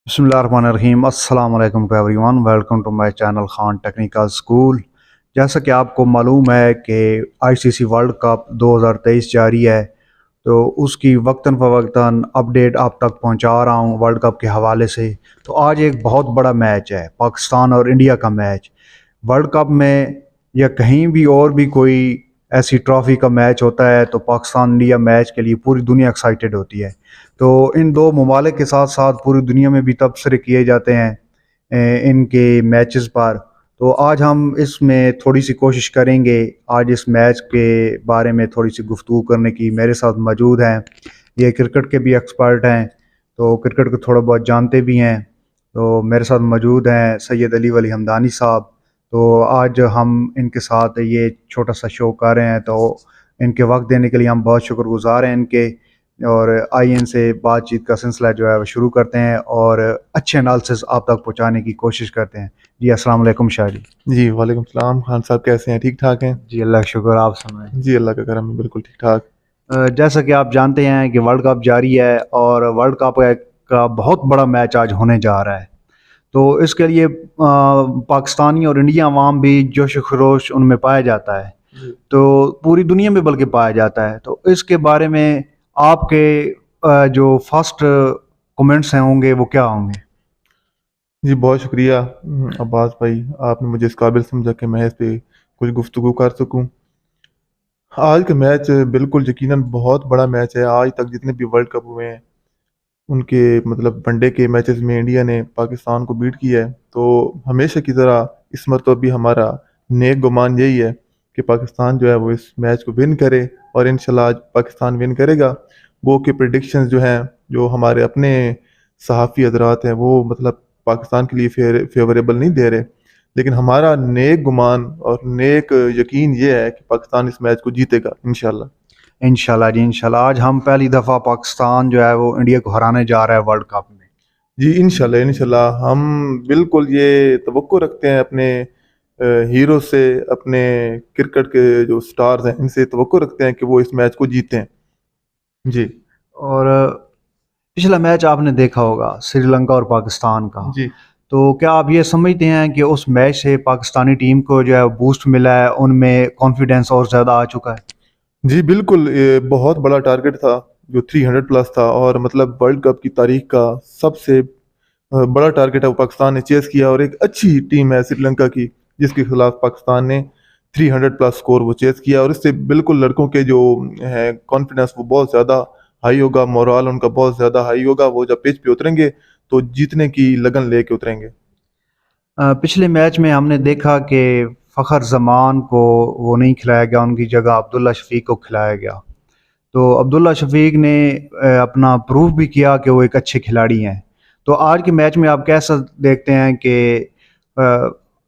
बिस्मिल्लाहिर्रहमानिर्रहीम अस्सलाम वालेकुम to everyone. Welcome to my channel Khan technical school. जैसा कि आपको मालूम है कि आईसीसी वर्ल्ड कप 2023 जारी है, तो उसकी वक्तन फ़वक्तन अपडेट आप तक पहुंचा रहा हूं वर्ल्ड कप के हवाले से। तो आज एक बहुत बड़ा मैच है, पाकिस्तान और इंडिया का मैच। वर्ल्ड कप में या कहीं भी और भी कोई ऐसी ट्रॉफ़ी का मैच होता है तो पाकिस्तान इंडिया मैच के लिए पूरी दुनिया एक्साइटेड होती है। तो इन दो ममालिक के साथ साथ पूरी दुनिया में भी तबसरे किए जाते हैं इनके मैचेस पर। तो आज हम इसमें थोड़ी सी कोशिश करेंगे आज इस मैच के बारे में थोड़ी सी गुफ्तगू करने की। मेरे साथ मौजूद हैं, ये क्रिकेट के भी एक्सपर्ट हैं, तो क्रिकेट को थोड़ा बहुत जानते भी हैं। तो मेरे साथ मौजूद हैं सैयद अली वली हमदानी साहब। तो आज हम इनके साथ ये छोटा सा शो कर रहे हैं, तो इनके वक्त देने के लिए हम बहुत शुक्रगुजार हैं इनके। और आइए इनसे बातचीत का सिलसिला जो है वो शुरू करते हैं और अच्छे एनालिसिस आप तक पहुंचाने की कोशिश करते हैं। जी अस्सलाम वालेकुम शाह जी। जी वालेकुम सलाम। खान साहब कैसे हैं? ठीक ठाक हैं? जी अल्लाह का शुक्र, आप सुनाएं। जी अल्लाह का करम है, बिल्कुल ठीक ठाक। जैसा कि आप जानते हैं कि वर्ल्ड कप जारी है और वर्ल्ड कप का बहुत बड़ा मैच आज होने जा रहा है। तो इसके लिए पाकिस्तानी और इंडिया अवाम भी जोश व खरोश उनमें पाया जाता है, जी तो पूरी दुनिया में बल्कि पाया जाता है। तो इसके बारे में आपके जो फर्स्ट कमेंट्स हैं होंगे वो क्या होंगे? जी बहुत शुक्रिया अब्बास भाई, आपने मुझे इस काबिल समझा कि मैं इस पे कुछ गुफ्तगू कर सकूं। आज का मैच बिल्कुल यकीनन बहुत बड़ा मैच है। आज तक जितने भी वर्ल्ड कप हुए हैं उनके मतलब वनडे के मैचेस में इंडिया ने पाकिस्तान को बीट किया है। तो हमेशा की तरह इस मरतबा भी हमारा नेक गुमान यही है कि पाकिस्तान जो है वो इस मैच को विन करे, और इंशाल्लाह आज पाकिस्तान विन करेगा। वो के प्रिडिक्शंस जो हैं, जो हमारे अपने सहाफ़ी हजरात हैं, वो मतलब पाकिस्तान के लिए फेवरेबल नहीं दे रहे। लेकिन हमारा नेक गुमान और नेक यकीन ये है कि पाकिस्तान इस मैच को जीतेगा इंशाल्लाह। इंशाल्लाह जी, इंशाल्लाह। आज हम पहली दफ़ा पाकिस्तान जो है वो इंडिया को हराने जा रहा है वर्ल्ड कप में। जी इंशाल्लाह इंशाल्लाह, हम बिल्कुल ये तवक्को रखते हैं अपने हीरो से, अपने क्रिकेट के जो स्टार्स हैं इनसे तवक्को रखते हैं कि वो इस मैच को जीतें। जी और पिछला मैच आपने देखा होगा श्रीलंका और पाकिस्तान का। जी तो क्या आप ये समझते हैं कि उस मैच से पाकिस्तानी टीम को जो है बूस्ट मिला है, उनमें कॉन्फिडेंस और ज़्यादा आ चुका है? जी बिल्कुल, ये बहुत बड़ा टारगेट था जो 300 प्लस था, और मतलब वर्ल्ड कप की तारीख का सबसे बड़ा टारगेट है वो पाकिस्तान ने चेस किया। और एक अच्छी टीम है श्रीलंका की जिसके खिलाफ पाकिस्तान ने 300 प्लस स्कोर वो चेस किया, और इससे बिल्कुल लड़कों के जो है कॉन्फिडेंस वो बहुत ज़्यादा हाई होगा, मोरल उनका बहुत ज़्यादा हाई होगा। वो जब पिच पे उतरेंगे तो जीतने की लगन लेके उतरेंगे। पिछले मैच में हमने देखा कि फ़खर जमान को वो नहीं खिलाया गया, उनकी जगह अब्दुल्ला शफीक को खिलाया गया। तो अब्दुल्ला शफीक ने अपना प्रूफ भी किया कि वो एक अच्छे खिलाड़ी हैं। तो आज के मैच में आप कैसा देखते हैं कि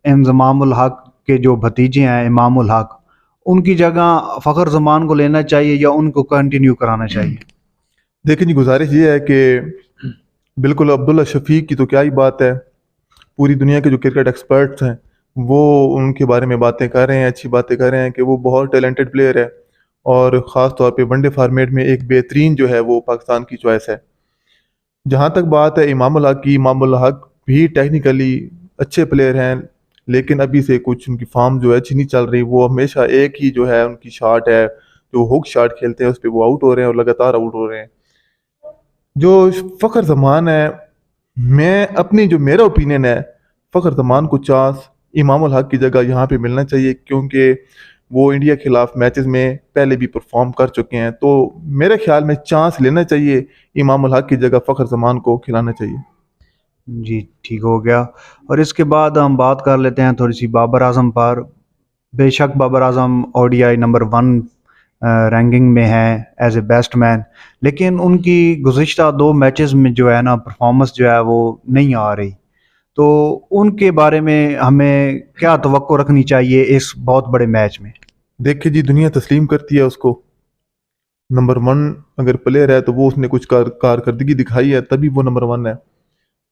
इंजमामुल हक के जो भतीजे हैं इमामुल हक, उनकी जगह फ़खर जमान को लेना चाहिए या उनको कंटिन्यू कराना चाहिए? देखिए जी, गुजारिश ये है कि बिल्कुल अब्दुल्ला शफीक की तो क्या ही बात है, पूरी दुनिया के जो क्रिकेट एक्सपर्ट्स हैं वो उनके बारे में बातें कर रहे हैं, अच्छी बातें कर रहे हैं कि वो बहुत टैलेंटेड प्लेयर है, और ख़ास तौर पे वनडे फॉर्मेट में एक बेहतरीन जो है वो पाकिस्तान की चॉइस है। जहाँ तक बात है इमामुल हक की, इमामुल हक भी टेक्निकली अच्छे प्लेयर हैं, लेकिन अभी से कुछ उनकी फॉर्म जो है अच्छी नहीं चल रही। वो हमेशा एक ही जो है उनकी शॉट है, जो हुक शॉट खेलते हैं उस पर वो आउट हो रहे हैं और लगातार आउट हो रहे हैं। जो फ़खर ज़मान है, मैं अपनी जो मेरा ओपिनियन है, फ़खर ज़मान को चांस इमामुल हक की जगह यहाँ पे मिलना चाहिए, क्योंकि वो इंडिया के खिलाफ मैचेस में पहले भी परफॉर्म कर चुके हैं। तो मेरे ख्याल में चांस लेना चाहिए, इमामुल हक की जगह फ़खर ज़मान को खिलाना चाहिए। जी, ठीक हो गया। और इसके बाद हम बात कर लेते हैं थोड़ी सी बाबर आजम पर। बेशक Babar Azam ODI number 1 ranking में हैं एज ए बैट्समैन, लेकिन उनकी गुज़िश्ता 2 मैचेस में जो है ना परफॉर्मेंस जो है वो नहीं आ रही। तो उनके बारे में हमें क्या तवक्को रखनी चाहिए इस बहुत बड़े मैच में? देखिए जी, दुनिया तस्लीम करती है उसको, नंबर वन अगर प्लेयर है तो वो उसने कुछ कारकर्दगी दिखाई है तभी वो नंबर वन है।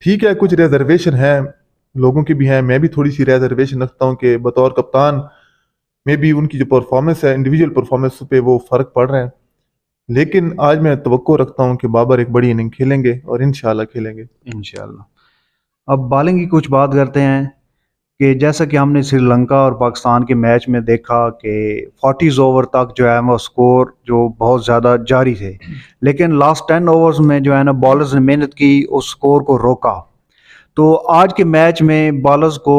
ठीक है, कुछ रिजर्वेशन है, लोगों की भी है, मैं भी थोड़ी सी रिजर्वेशन रखता हूँ कि बतौर कप्तान में भी उनकी जो परफॉर्मेंस है, इंडिविजुअल परफॉर्मेंस पे वो फ़र्क पड़ रहे हैं। लेकिन आज मैं तवक्को रखता हूँ कि बाबर एक बड़ी इनिंग खेलेंगे और इंशाल्लाह खेलेंगे। इंशाल्लाह। अब बॉलिंग की कुछ बात करते हैं कि जैसा कि हमने श्रीलंका और पाकिस्तान के मैच में देखा कि 40 ओवर तक जो है वो स्कोर जो बहुत ज़्यादा जारी थे, लेकिन लास्ट 10 ओवर्स में जो है ना बॉलर्स ने मेहनत की, उस स्कोर को रोका। तो आज के मैच में बॉलर्स को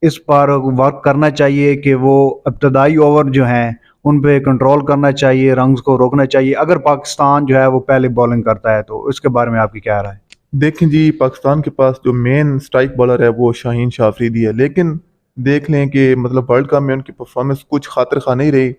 इस पर वर्क करना चाहिए कि वो इब्तदाई ओवर जो हैं उन पे कंट्रोल करना चाहिए, रन्स को रोकना चाहिए अगर पाकिस्तान जो है वो पहले बॉलिंग करता है। तो इसके बारे में आपकी क्या राय है? देखें जी, पाकिस्तान के पास जो मेन स्ट्राइक बॉलर है वो शाहीन शाह अफरीदी है, लेकिन देख लें कि मतलब वर्ल्ड कप में उनकी परफॉर्मेंस कुछ खातिर खा नहीं रही।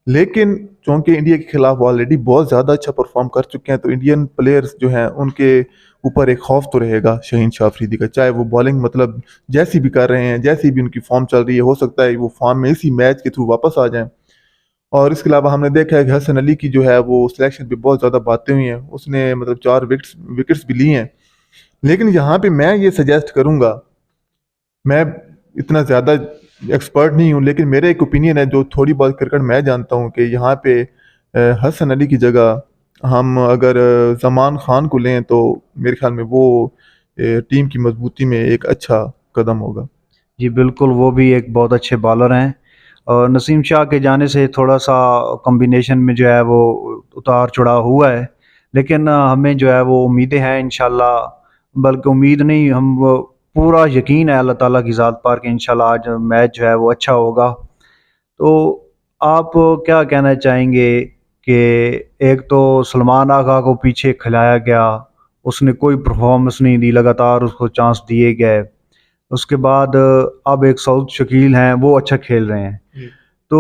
लेकिन चूंकि इंडिया के खिलाफ वो ऑलरेडी बहुत ज़्यादा अच्छा परफॉर्म कर चुके हैं, तो इंडियन प्लेयर्स जो हैं उनके ऊपर एक खौफ तो रहेगा शाहीन शाह अफरीदी का। चाहे वो बॉलिंग मतलब जैसी भी कर रहे हैं, जैसी भी उनकी फॉर्म चल रही है, हो सकता है वो फॉर्म में इसी मैच के थ्रू वापस आ जाएं। और इसके अलावा हमने देखा है कि हसन अली की जो है वो सिलेक्शन पे बहुत ज़्यादा बातें हुई हैं, उसने मतलब 4 विकेट्स विकेट्स भी लिए हैं। लेकिन यहाँ पे मैं ये सजेस्ट करूँगा, मैं इतना ज़्यादा एक्सपर्ट नहीं हूँ, लेकिन मेरा एक ओपिनियन है जो थोड़ी बहुत क्रिकेट मैं जानता हूँ, कि यहाँ पे हसन अली की जगह हम अगर जमान खान को लें तो मेरे ख्याल में वो टीम की मजबूती में एक अच्छा कदम होगा। जी बिल्कुल, वो भी एक बहुत अच्छे बॉलर हैं और नसीम शाह के जाने से थोड़ा सा कॉम्बिनेशन में जो है वो उतार चढ़ाव हुआ है, लेकिन हमें जो है वो उम्मीदें हैं इंशाल्लाह, बल्कि उम्मीद नहीं, हम पूरा यकीन है अल्लाह ताला की ज़ात पर कि इंशाल्लाह आज मैच जो है वो अच्छा होगा। तो आप क्या कहना चाहेंगे कि एक तो सलमान आगा को पीछे खिलाया गया, उसने कोई परफॉर्मेंस नहीं दी, लगातार उसको चांस दिए गए। उसके बाद अब एक सऊद शकील हैं, वो अच्छा खेल रहे हैं। तो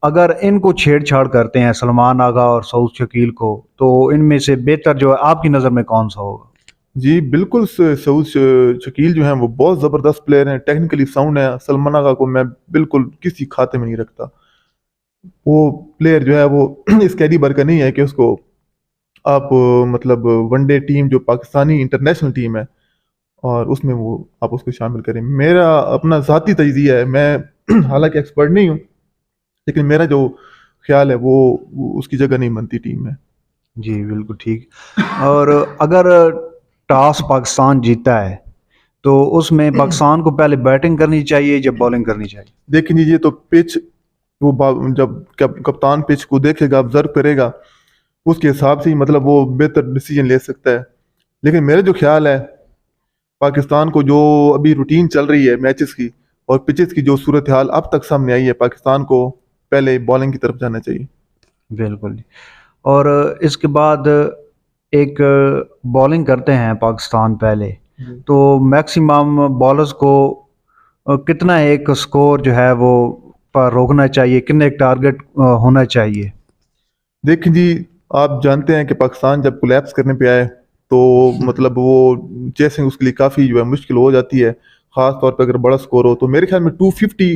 अगर इनको छेड़छाड़ करते हैं सलमान आगा और सऊद शकील को, तो इनमें से बेहतर जो है आपकी नज़र में कौन सा होगा? जी बिल्कुल, सऊद शकील जो हैं वो बहुत ज़बरदस्त प्लेयर हैं, टेक्निकली साउंड है। सलमान आगा को मैं बिल्कुल किसी खाते में नहीं रखता। वो प्लेयर जो है वो इस कैलिबर का नहीं है कि उसको आप मतलब वनडे टीम जो पाकिस्तानी इंटरनेशनल टीम है और उसमें वो आप उसको शामिल करें। मेरा अपना ज़ाती तजज़िया है, मैं हालांकि एक्सपर्ट नहीं हूँ, लेकिन मेरा जो ख्याल है वो उसकी जगह नहीं बनती टीम में। जी बिल्कुल ठीक। और अगर टॉस पाकिस्तान जीता है तो उसमें पाकिस्तान को पहले बैटिंग करनी चाहिए या बॉलिंग करनी चाहिए? देख लीजिए, तो पिच जब कप्तान पिच को देखेगा, ऑब्जर्व करेगा, उसके हिसाब से ही मतलब वो बेहतर डिसीजन ले सकता है। लेकिन मेरा जो ख्याल है, पाकिस्तान को जो अभी रूटीन चल रही है मैचेस की और पिचेस की जो सूरत हाल अब तक सामने आई है, पाकिस्तान को पहले बॉलिंग की तरफ जाना चाहिए। बिल्कुल जी। और इसके बाद एक बॉलिंग करते हैं पाकिस्तान पहले, तो मैक्सिमम बॉलर्स को कितना एक स्कोर जो है वो पर रोकना चाहिए, कितने एक टारगेट होना चाहिए? देखिए जी, आप जानते हैं कि पाकिस्तान जब कोलैप्स करने पे आए तो मतलब वो चेसिंग उसके लिए काफ़ी जो है मुश्किल हो जाती है, ख़ास तौर पे अगर बड़ा स्कोर हो। तो मेरे ख्याल में 250,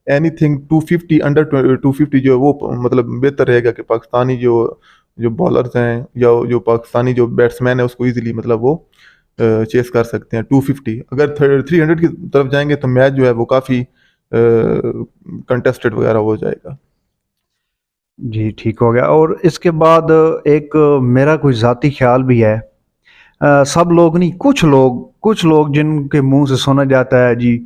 एनीथिंग 250, अंडर 250 जो है वो मतलब बेहतर रहेगा, कि पाकिस्तानी जो जो बॉलर्स हैं या जो पाकिस्तानी जो बैट्समैन है उसको इजीली मतलब वो चेस कर सकते हैं। 250, अगर 300 की तरफ जाएंगे तो मैच जो है वो काफ़ी कंटेस्टेड वगैरह हो जाएगा। जी ठीक हो गया। और इसके बाद एक मेरा कोई ज़ाती ख्याल भी है, सब लोग नहीं, कुछ लोग जिनके मुंह से सुना जाता है जी,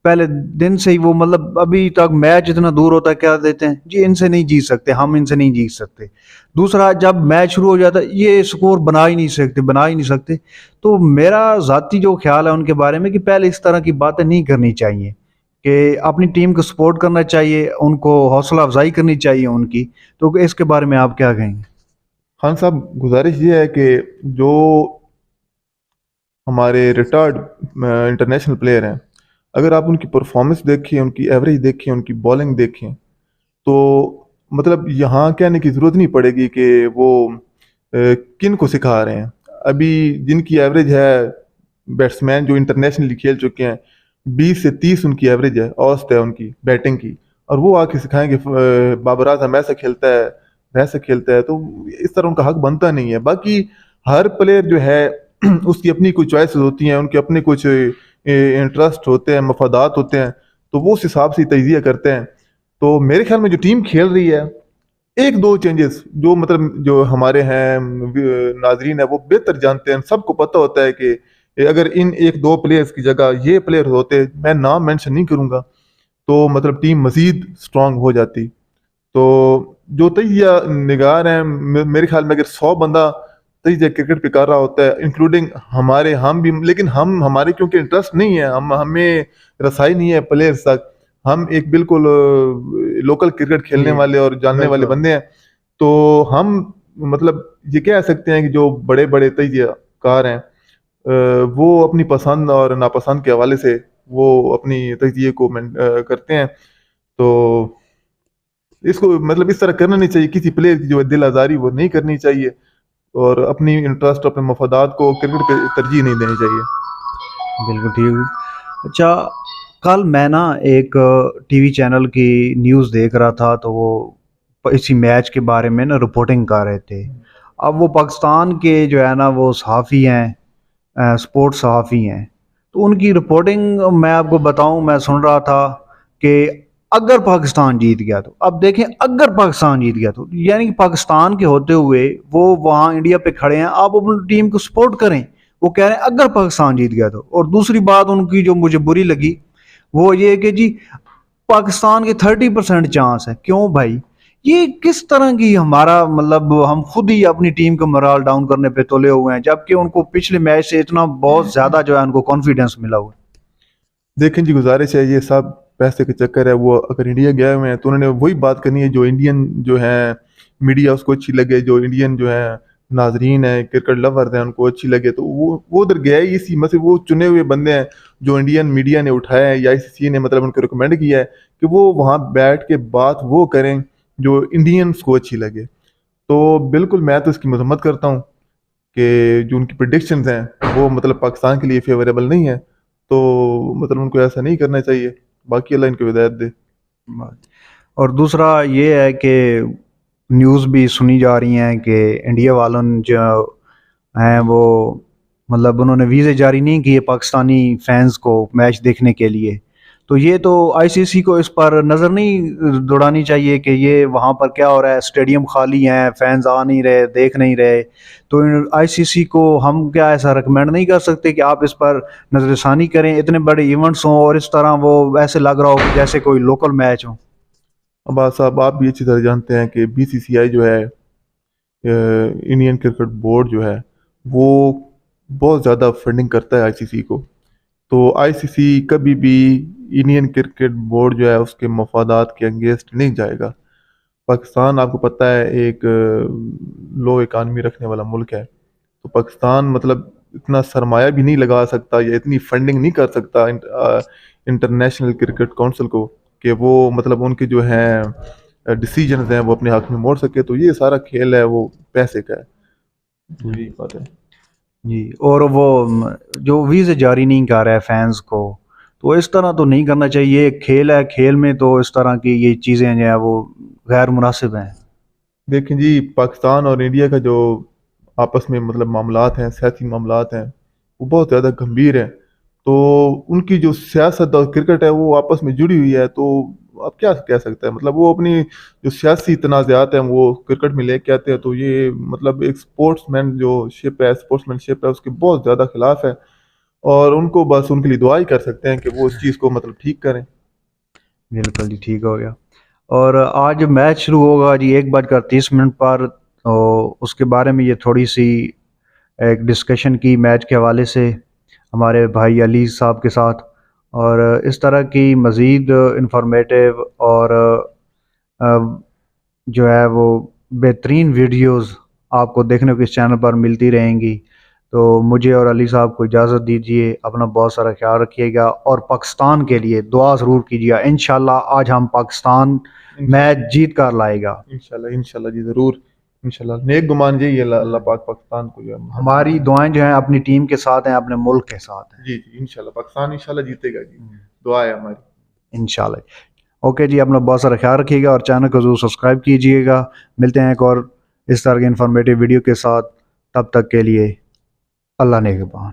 पहले दिन से ही वो मतलब अभी तक मैच इतना दूर होता है क्या देते हैं जी, इनसे नहीं जीत सकते, हम इनसे नहीं जीत सकते। दूसरा, जब मैच शुरू हो जाता है ये स्कोर बना ही नहीं सकते। तो मेरा ज़ाती जो ख्याल है उनके बारे में कि पहले इस तरह की बातें नहीं करनी चाहिए, कि अपनी टीम को सपोर्ट करना चाहिए, उनको हौसला अफजाई करनी चाहिए उनकी। तो इसके बारे में आप क्या कहेंगे? खान साहब, गुजारिश ये है कि जो हमारे रिटायर्ड इंटरनेशनल प्लेयर हैं, अगर आप उनकी परफॉर्मेंस देखें, उनकी एवरेज देखें, उनकी बॉलिंग देखें, तो मतलब यहाँ कहने की ज़रूरत नहीं पड़ेगी कि वो किन को सिखा रहे हैं। अभी जिनकी एवरेज है, बैट्समैन जो इंटरनेशनली खेल चुके हैं, 20 से 30 उनकी एवरेज है, औसत है उनकी बैटिंग की, और वो आके सिखाएंगे बाबर आजम ऐसा खेलता है, वैसा खेलता है, तो इस तरह उनका हक बनता नहीं है। बाकी हर प्लेयर जो है उसकी अपनी कुछ चॉइसेस होती हैं, उनके अपने कुछ इंटरेस्ट होते हैं, मफादात होते हैं, तो वो उस हिसाब से तजिया करते हैं। तो मेरे ख्याल में जो टीम खेल रही है, एक दो चेंजेस जो मतलब जो हमारे हैं नाजरीन है वो बेहतर जानते हैं, सबको पता होता है कि अगर इन एक दो प्लेयर्स की जगह ये प्लेयर होते, मैं नाम मेंशन नहीं करूंगा, तो मतलब टीम मजीद स्ट्रांग हो जाती। तो जो तजिया निगार हैं, मेरे ख्याल में अगर 100 बंदा तजिया क्रिकेट पे कर रहा होता है, इंक्लूडिंग हमारे, हम भी, लेकिन हम हमारे क्योंकि इंटरेस्ट नहीं है, हमें रसाई नहीं है प्लेयर्स तक, हम एक बिल्कुल लोकल क्रिकेट खेलने जी वाले और जानने वाले बिल्कुल। बंदे हैं। तो हम मतलब ये कह सकते हैं कि जो बड़े बड़े तजिया कार हैं, वो अपनी पसंद और नापसंद के हवाले से वो अपनी तजिए को करते हैं। तो इसको मतलब इस तरह करना नहीं चाहिए, किसी प्लेयर की जो है दिल आज़ारी वो नहीं करनी चाहिए, और अपनी इंटरेस्ट अपने मफादात को क्रिकेट पे तरजीह नहीं देनी चाहिए। बिल्कुल ठीक। अच्छा, कल मैं ना एक टीवी चैनल की न्यूज़ देख रहा था, तो वो इसी मैच के बारे में ना रिपोर्टिंग कर रहे थे। अब वो पाकिस्तान के जो है ना वो सहाफ़ी हैं, स्पोर्ट्स सहाफ़ी हैं, तो उनकी रिपोर्टिंग मैं आपको बताऊं, मैं सुन रहा था कि अगर पाकिस्तान जीत गया तो, अब देखें, अगर पाकिस्तान जीत गया तो यानी कि पाकिस्तान के होते हुए वो वहाँ इंडिया पे खड़े हैं, आप अपनी टीम को सपोर्ट करें। वो कह रहे हैं अगर पाकिस्तान जीत गया तो। और दूसरी बात उनकी जो मुझे बुरी लगी वो ये है कि जी पाकिस्तान के 30% चांस है। क्यों भाई? ये किस तरह की हमारा मतलब, हम खुद ही अपनी टीम का मोराल डाउन करने पे तुले हुए हैं, जबकि उनको पिछले मैच से इतना बहुत ज्यादा जो है उनको कॉन्फिडेंस मिला हुआ है। देखें जी, गुजारिश है, ये सब पैसे के चक्कर है। वो अगर इंडिया गए हुए हैं तो उन्होंने वही बात करनी है जो इंडियन जो है मीडिया उसको अच्छी लगे, जो इंडियन जो है नाजरीन है, क्रिकेट लवर्स हैं, उनको अच्छी लगे। तो वो उधर गया ही इसी मतलब वो चुने हुए बंदे हैं जो इंडियन मीडिया ने उठाया है या आईसीसी ने मतलब उनको रिकमेंड किया है कि वो वहाँ बैठ के बात वो करें जो इंडियंस को अच्छी लगे। तो बिल्कुल मैं तो इसकी मजम्मत करता हूँ कि जो उनकी प्रिडिक्शंस हैं वो मतलब पाकिस्तान के लिए फेवरेबल नहीं है। तो मतलब उनको ऐसा नहीं करना चाहिए। बाकी अल्लाह इनको हिदायत दे। और दूसरा ये है कि न्यूज़ भी सुनी जा रही हैं कि इंडिया वालों ने जो हैं वो मतलब उन्होंने वीज़े जारी नहीं किए पाकिस्तानी फैंस को मैच देखने के लिए। तो ये तो आईसीसी को इस पर नज़र नहीं दौड़ानी चाहिए कि ये वहाँ पर क्या हो रहा है, स्टेडियम खाली हैं, फैंस आ नहीं रहे, देख नहीं रहे। तो आईसीसी को हम क्या ऐसा रिकमेंड नहीं कर सकते कि आप इस पर नज़रसानी करें? इतने बड़े इवेंट्स हों और इस तरह वो ऐसे लग रहा हो कि जैसे कोई लोकल मैच हो। अब्बास साहब, आप भी अच्छी तरह जानते हैं कि बीसीसीआई जो है, इंडियन क्रिकेट बोर्ड जो है, वो बहुत ज़्यादा फंडिंग करता है आईसीसी को। तो आईसीसी कभी भी इंडियन क्रिकेट बोर्ड जो है उसके मफादात के अगेंस्ट नहीं जाएगा। पाकिस्तान आपको पता है एक लो इकानमी रखने वाला मुल्क है। तो पाकिस्तान मतलब इतना सरमाया भी नहीं लगा सकता या इतनी फंडिंग नहीं कर सकता इंटरनेशनल क्रिकेट काउंसिल को कि वो मतलब उनके जो हैं डिसीजंस हैं वो अपने हक में मोड़ सके। तो ये सारा खेल है वो पैसे का है। तो यही बात है। जी। और वो जो वीज़े जारी नहीं कर रहा है फैंस को, तो इस तरह तो नहीं करना चाहिए। ये खेल है, खेल में तो इस तरह की ये चीज़ें जो है वो गैर मुनासिब हैं। देखें जी, पाकिस्तान और इंडिया का जो आपस में मतलब मामलात हैं, सियासी मामलात हैं, वो बहुत ज़्यादा गंभीर हैं। तो उनकी जो सियासत और क्रिकेट है वो आपस में जुड़ी हुई है। तो आप क्या कह सकते हैं, मतलब वो अपनी जो सियासी तनाज़ात हैं वो क्रिकेट में लेके आते हैं। तो ये मतलब एक स्पोर्ट्समैन जो शिप है, स्पोर्ट्समैनशिप है, उसके बहुत ज़्यादा खिलाफ है। और उनको बस उनके लिए दुआ ही कर सकते हैं कि वो उस चीज़ को मतलब ठीक करें। बिल्कुल जी, ठीक हो गया। और आज मैच शुरू होगा जी 1:30 पर, तो उसके बारे में ये थोड़ी सी एक डिस्कशन की मैच के हवाले से हमारे भाई अली साहब के साथ। और इस तरह की मज़ीद इंफॉर्मेटिव और जो है वो बेहतरीन वीडियोस आपको देखने को इस चैनल पर मिलती रहेंगी। तो मुझे और अली साहब को इजाज़त दीजिए। अपना बहुत सारा ख्याल रखिएगा और पाकिस्तान के लिए दुआ ज़रूर कीजिएगा। इंशाल्लाह आज हम पाकिस्तान मैच जीत कर लाएगा। इंशाल्लाह, इंशाल्लाह जी, ज़रूर। इंशाल्लाह, नेक गुमान यही है, अल्लाह अल्लाह पाक पाकिस्तान को जो है हमारी दुआएं जो हैं अपनी टीम के साथ हैं, अपने मुल्क के साथ हैं। जी जी, इंशाल्लाह पाकिस्तान इंशाल्लाह जीतेगा जी। दुआ है हमारी। इंशाल्लाह। ओके जी, अपना बहुत सारा ख्याल रखिएगा और चैनल को ज़रूर सब्सक्राइब कीजिएगा। मिलते हैं एक और इस तरह के इंफॉर्मेटिव वीडियो के साथ। तब तक के लिए अल्लाह ने निगहबान।